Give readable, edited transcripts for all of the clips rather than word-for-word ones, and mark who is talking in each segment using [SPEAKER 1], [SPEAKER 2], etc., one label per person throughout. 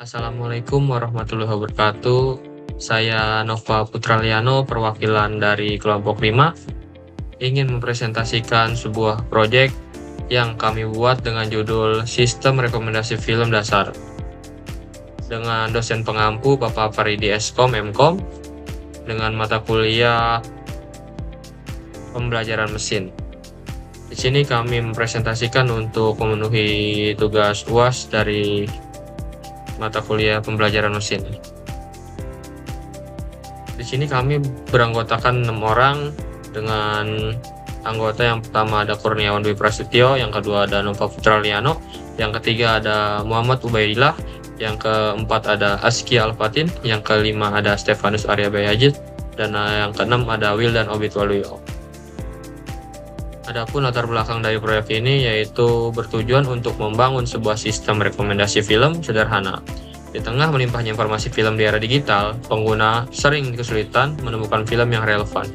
[SPEAKER 1] Assalamualaikum warahmatullahi wabarakatuh. Saya Nova Putraliano, perwakilan dari kelompok 5, ingin mempresentasikan sebuah proyek yang kami buat dengan judul Sistem Rekomendasi Film Dasar dengan dosen pengampu Bapak Faridi Eskom MKom dengan mata kuliah pembelajaran mesin. Di sini kami mempresentasikan untuk memenuhi tugas UAS dari mata kuliah pembelajaran mesin. Di sini kami beranggotakan 6 orang dengan anggota yang pertama ada Kurniawan Dwi Prasetyo, yang kedua ada Nova Putraliano, yang ketiga ada Muhammad Ubaidillah, yang keempat ada Aski Alfatin, yang kelima ada Stefanus Arya Bayajid, dan yang keenam ada Wildan Obit Waluyo. Adapun latar belakang dari proyek ini yaitu bertujuan untuk membangun sebuah sistem rekomendasi film sederhana. Di tengah melimpahnya informasi film di era digital, pengguna sering kesulitan menemukan film yang relevan.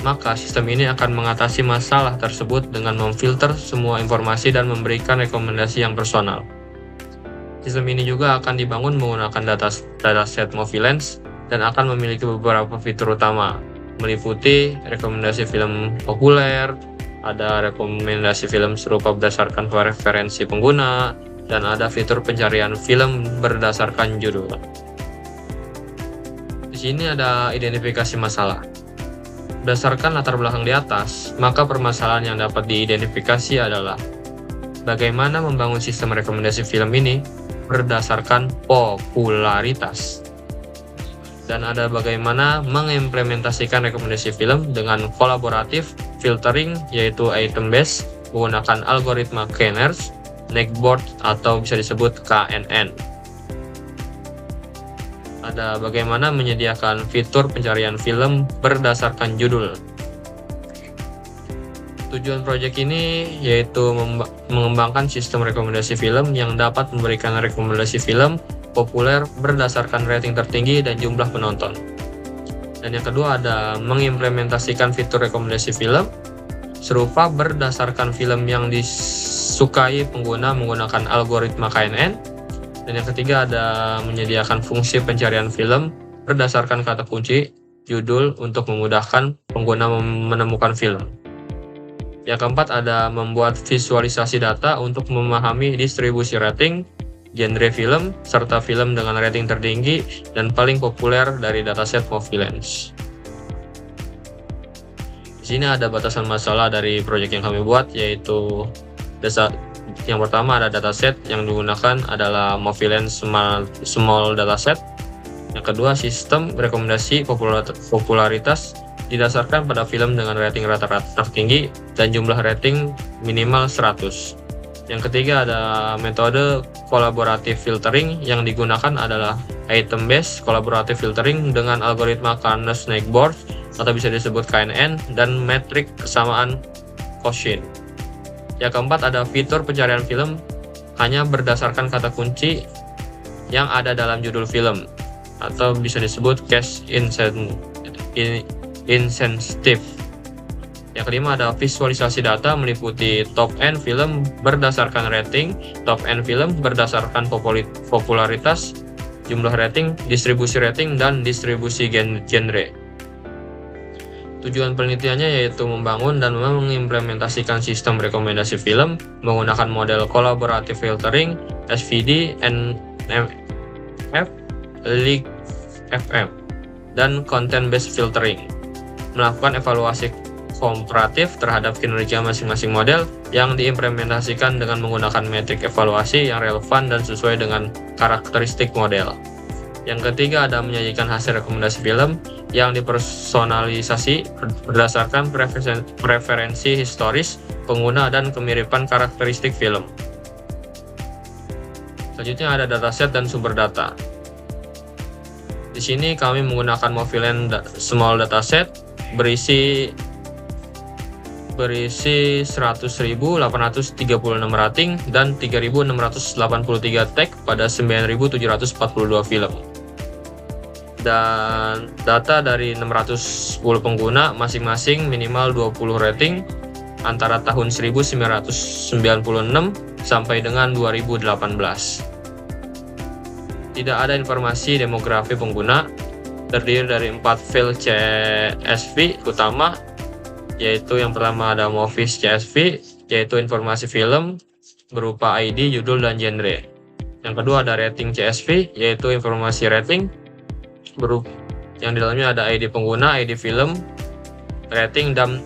[SPEAKER 1] Maka sistem ini akan mengatasi masalah tersebut dengan memfilter semua informasi dan memberikan rekomendasi yang personal. Sistem ini juga akan dibangun menggunakan dataset Movielens dan akan memiliki beberapa fitur utama, meliputi rekomendasi film populer, ada rekomendasi film serupa berdasarkan preferensi pengguna, dan ada fitur pencarian film berdasarkan judul. Di sini ada identifikasi masalah. Berdasarkan latar belakang di atas, maka permasalahan yang dapat diidentifikasi adalah bagaimana membangun sistem rekomendasi film ini berdasarkan popularitas. Dan ada bagaimana mengimplementasikan rekomendasi film dengan kolaboratif filtering, yaitu item based menggunakan algoritma Kenners, Neckboard atau bisa disebut KNN. Ada bagaimana menyediakan fitur pencarian film berdasarkan judul. Tujuan proyek ini yaitu mengembangkan sistem rekomendasi film yang dapat memberikan rekomendasi film populer berdasarkan rating tertinggi dan jumlah penonton. Dan yang kedua ada mengimplementasikan fitur rekomendasi film serupa berdasarkan film yang disukai pengguna menggunakan algoritma KNN. Dan yang ketiga ada menyediakan fungsi pencarian film berdasarkan kata kunci judul untuk memudahkan pengguna menemukan film. Yang keempat ada membuat visualisasi data untuk memahami distribusi rating, genre film, serta film dengan rating tertinggi dan paling populer dari dataset Movielens. Di sini ada batasan masalah dari proyek yang kami buat, yaitu yang pertama ada dataset yang digunakan adalah Movielens Small Dataset. Yang kedua, sistem rekomendasi popularitas didasarkan pada film dengan rating rata-rata tertinggi dan jumlah rating minimal 100. Yang ketiga ada metode kolaboratif filtering, yang digunakan adalah item based collaborative filtering dengan algoritma Kenners Neckboard atau bisa disebut KNN dan metrik kesamaan quotient. Yang keempat ada fitur pencarian film hanya berdasarkan kata kunci yang ada dalam judul film atau bisa disebut case insensitive. Yang kelima ada visualisasi data meliputi top end film berdasarkan rating, top end film berdasarkan popularitas, jumlah rating, distribusi rating, dan distribusi genre. Tujuan penelitiannya yaitu membangun dan mengimplementasikan sistem rekomendasi film menggunakan model collaborative filtering, SVD, NMF, LIG-FM, dan content based filtering. Melakukan evaluasi komparatif terhadap kinerja masing-masing model yang diimplementasikan dengan menggunakan metrik evaluasi yang relevan dan sesuai dengan karakteristik model. Yang ketiga ada menyajikan hasil rekomendasi film yang dipersonalisasi berdasarkan preferensi historis pengguna dan kemiripan karakteristik film. Selanjutnya ada dataset dan sumber data. Di sini kami menggunakan Movielens Small Dataset berisi 100.836 rating dan 3.683 tag pada 9.742 film. Dan data dari 610 pengguna masing-masing minimal 20 rating antara tahun 1996 sampai dengan 2018. tidak ada informasi demografi pengguna, terdiri dari 4 file CSV utama, yaitu yang pertama ada Movies CSV, yaitu informasi film berupa ID, judul, dan genre. Yang kedua ada Rating CSV, yaitu informasi rating yang di dalamnya ada ID pengguna, ID film, rating, dan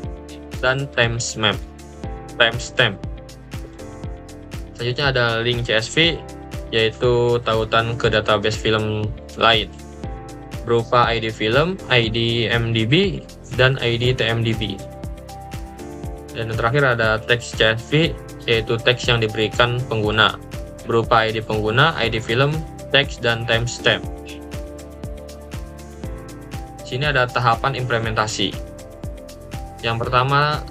[SPEAKER 1] timestamp. Selanjutnya ada Link CSV, yaitu tautan ke database film lain berupa ID film, ID IMDb, dan ID TMDb. Dan yang terakhir ada Text CSV, yaitu teks yang diberikan pengguna berupa ID pengguna, ID film, teks, dan timestamp. Sini ada tahapan implementasi. Yang pertama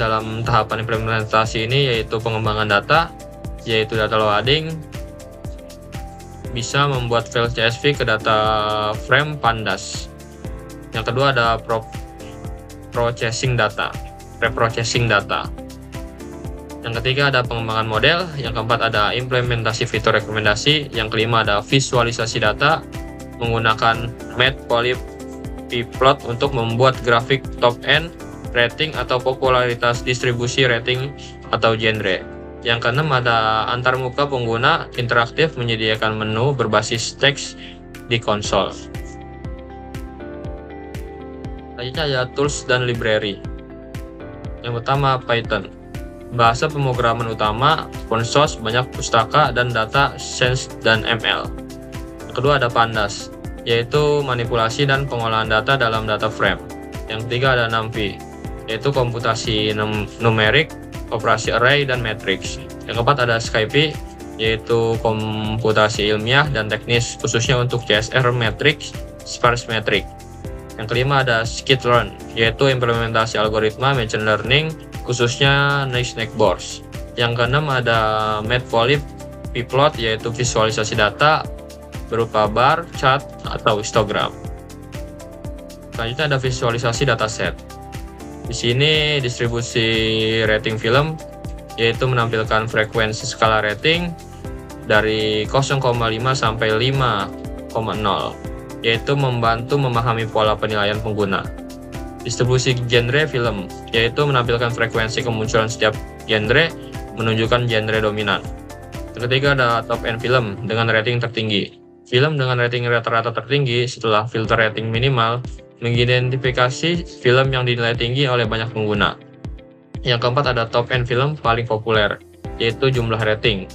[SPEAKER 1] dalam tahapan implementasi ini yaitu pengembangan data, yaitu data loading, bisa membuat file CSV ke data frame Pandas. Yang kedua ada preprocessing data. Yang ketiga ada pengembangan model. Yang keempat ada implementasi fitur rekomendasi. Yang kelima ada visualisasi data menggunakan Matplotlib untuk membuat grafik top end, rating atau popularitas, distribusi, rating atau genre. Yang keenam ada antarmuka pengguna interaktif menyediakan menu berbasis teks di konsol. Selanjutnya ada tools dan library. Yang pertama Python. Bahasa pemrograman utama, open source, banyak pustaka dan data Sense dan ML. Yang kedua ada Pandas, yaitu manipulasi dan pengolahan data dalam data frame. Yang ketiga ada NumPy, yaitu komputasi numerik, operasi array, dan matrix. Yang keempat ada SciPy, yaitu komputasi ilmiah dan teknis khususnya untuk CSR, matrix, sparse matrix. Yang kelima ada Scikit-learn, yaitu implementasi algoritma machine learning khususnya Naisnet-Bohr. Yang keenam ada Matplotlib Pplot, yaitu visualisasi data berupa bar, chart, atau histogram. Selanjutnya ada visualisasi dataset. Di sini distribusi rating film, yaitu menampilkan frekuensi skala rating dari 0,5 sampai 5,0, yaitu membantu memahami pola penilaian pengguna. Distribusi genre film, yaitu menampilkan frekuensi kemunculan setiap genre, menunjukkan genre dominan. Yang ketiga ada top end film dengan rating tertinggi. Film dengan rating rata-rata tertinggi setelah filter rating minimal mengidentifikasi film yang dinilai tinggi oleh banyak pengguna. Yang keempat ada top end film paling populer, yaitu jumlah rating.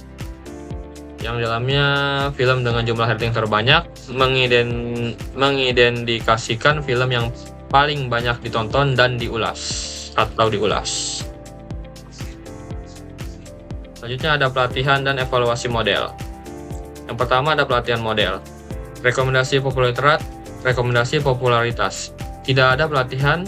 [SPEAKER 1] Yang dalamnya film dengan jumlah rating terbanyak mengidentifikasikan film yang paling banyak ditonton dan diulas. Selanjutnya ada pelatihan dan evaluasi model. Yang pertama ada pelatihan model. Rekomendasi popularitas. Tidak ada pelatihan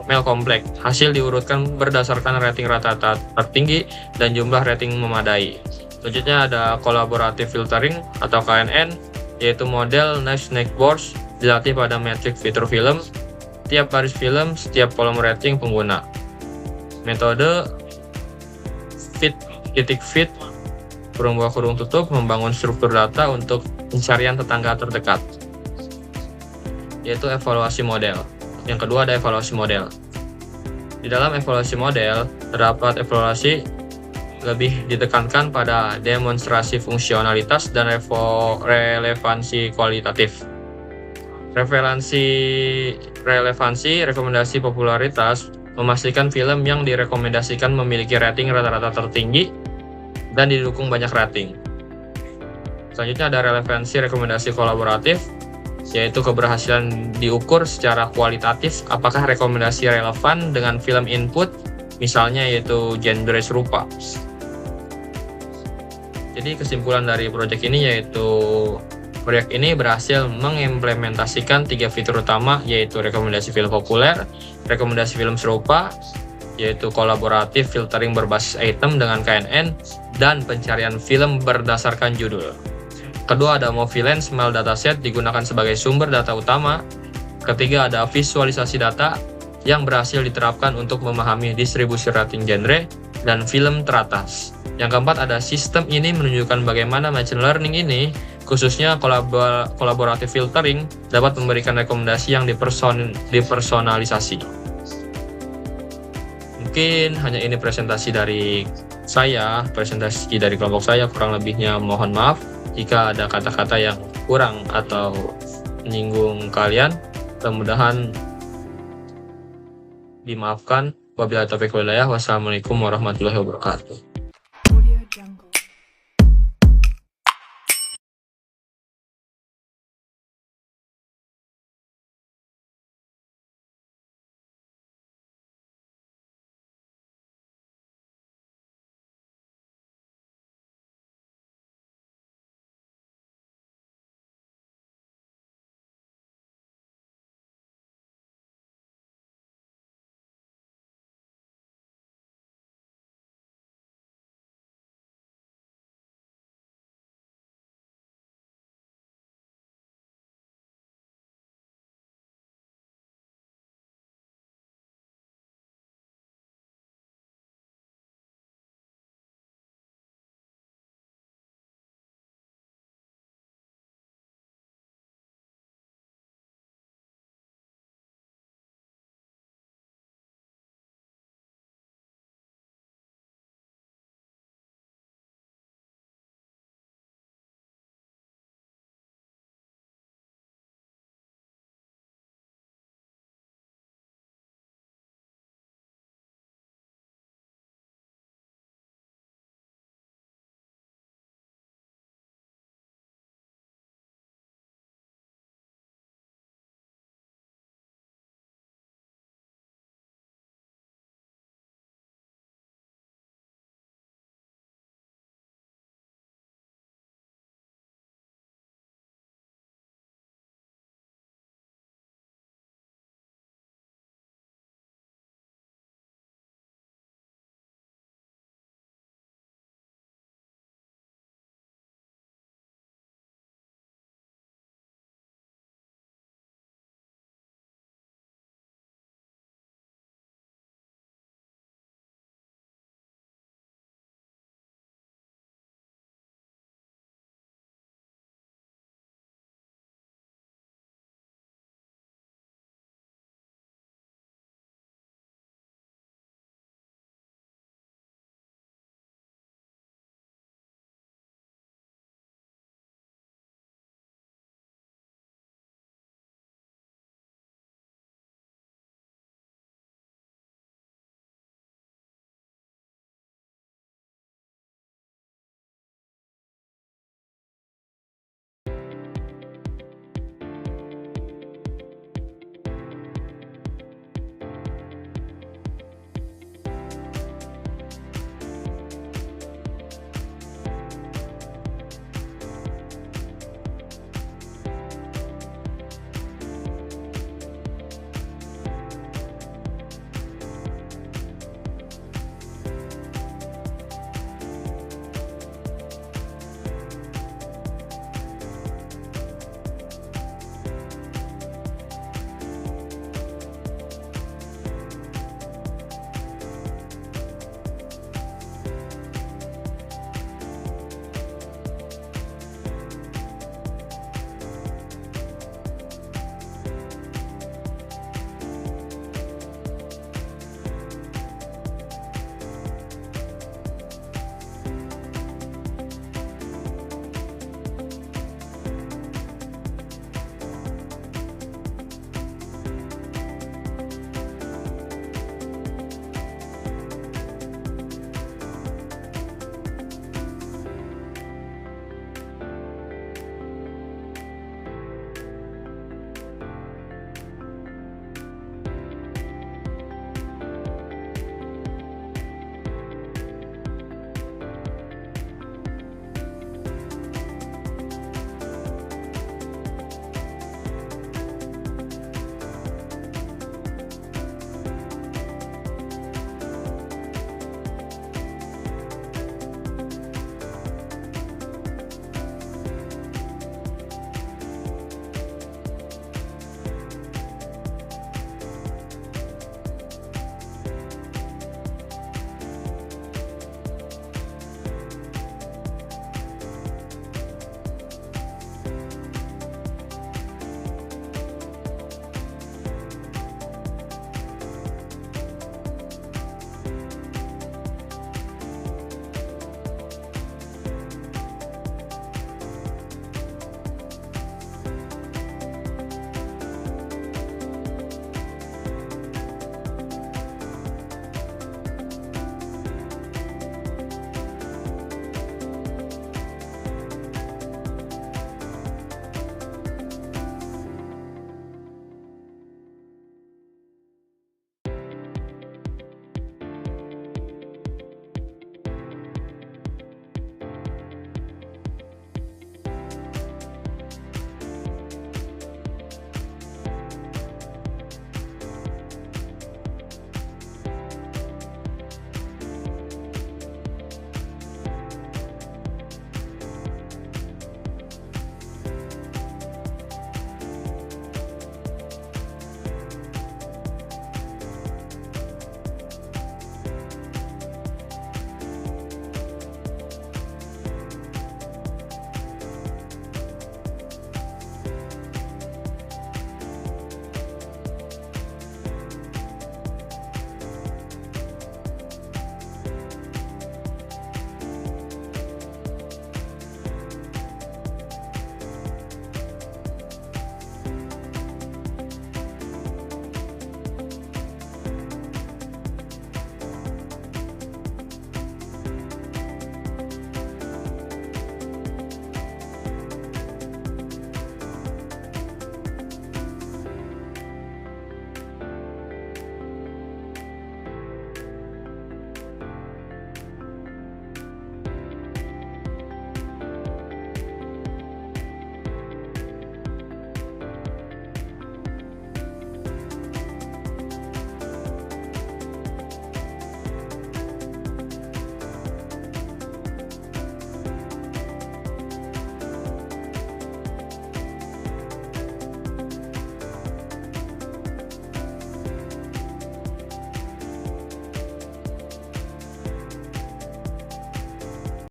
[SPEAKER 1] ML kompleks. Hasil diurutkan berdasarkan rating rata-rata tertinggi dan jumlah rating memadai. Selanjutnya ada collaborative filtering atau KNN, yaitu model Naisnet-Bohr dilatih pada matriks fitur film, setiap baris film, setiap kolom rating pengguna. Metode fit kurung tutup membangun struktur data untuk pencarian tetangga terdekat, yaitu evaluasi model. Yang kedua ada evaluasi model. Di dalam evaluasi model, terdapat evaluasi lebih ditekankan pada demonstrasi fungsionalitas dan relevansi kualitatif. Relevansi rekomendasi popularitas memastikan film yang direkomendasikan memiliki rating rata-rata tertinggi dan didukung banyak rating. Selanjutnya ada relevansi rekomendasi kolaboratif, yaitu keberhasilan diukur secara kualitatif apakah rekomendasi relevan dengan film input, misalnya yaitu genre serupa. Jadi kesimpulan dari proyek ini yaitu proyek ini berhasil mengimplementasikan 3 fitur utama, yaitu rekomendasi film populer, rekomendasi film serupa, yaitu kolaboratif filtering berbasis item dengan KNN, dan pencarian film berdasarkan judul. Kedua ada Movielens Small Dataset digunakan sebagai sumber data utama. Ketiga ada visualisasi data yang berhasil diterapkan untuk memahami distribusi rating genre dan film teratas. Yang keempat ada sistem ini menunjukkan bagaimana machine learning ini khususnya kolaboratif filtering dapat memberikan rekomendasi yang dipersonalisasi. Mungkin hanya ini presentasi dari kelompok saya. Kurang lebihnya mohon maaf jika ada kata-kata yang kurang atau menyinggung kalian. Mudah-mudahan dimaafkan. Wabillahi taufiq wal hidayah. Wassalamualaikum warahmatullahi wabarakatuh.